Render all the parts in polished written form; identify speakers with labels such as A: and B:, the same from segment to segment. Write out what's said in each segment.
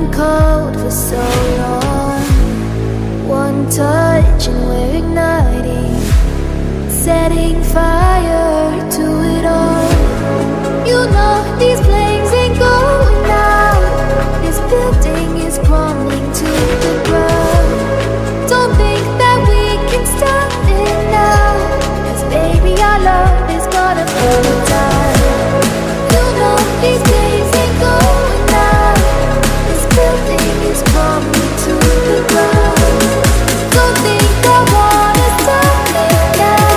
A: been cold for so long. One touch and we're igniting, setting fire to it all. You know these flames ain't going out. This building is crumbling to the ground. Don't think that we can stop it now, 'cause baby our love is gonna burn it down. You know these days ain't going out. This building is crumbling to the ground. Don't think I wanna stop it now,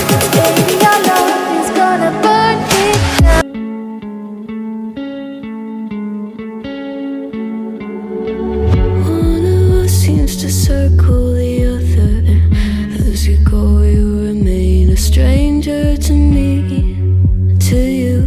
A: 'cause baby our love is gonna burn it down. One of us seems to circle the other. As you go you remain a stranger to me, to you.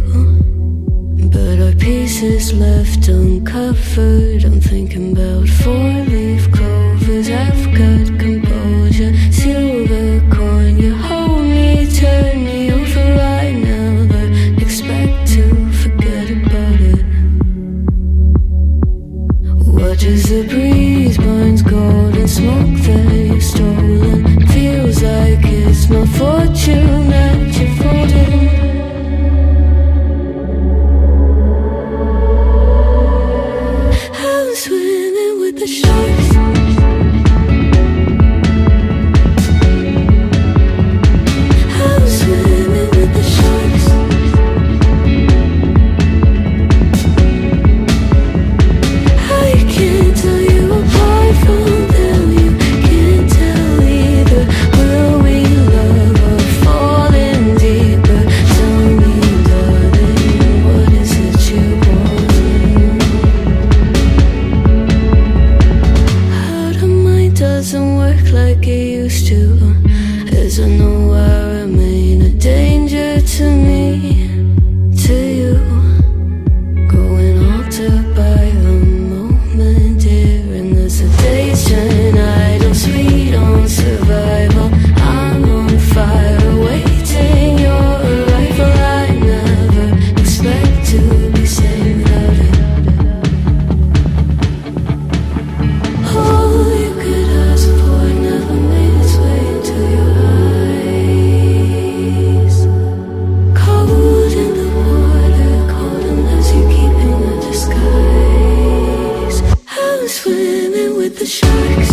A: But our pieces left uncovered. I'm thinking about four-leaf clovers. I've got composure, silver coin. You hold me, turn me over right now, but expect to forget about it. Watch as the breeze burns golden smoke that you've stolen. Feels like it's my fortune that you're folding. I'm swimming with the sharks. I'm swimming with the sharks. I can't tell you apart from them. You can't tell either. Will we love or fall in deeper? Tell me, darling, what is it you want? How mind doesn't work like it used to, as I know I remain a danger to me, to you. Going altered by the moment, dear, and as the days turn idle, sweet on survival. I'm on fire, waiting your arrival. I never expect to be saved without it. All you could ask for never made its way into your eyes. Cold in the water, cold unless you keep in a disguise. I'm swimming with the sharks.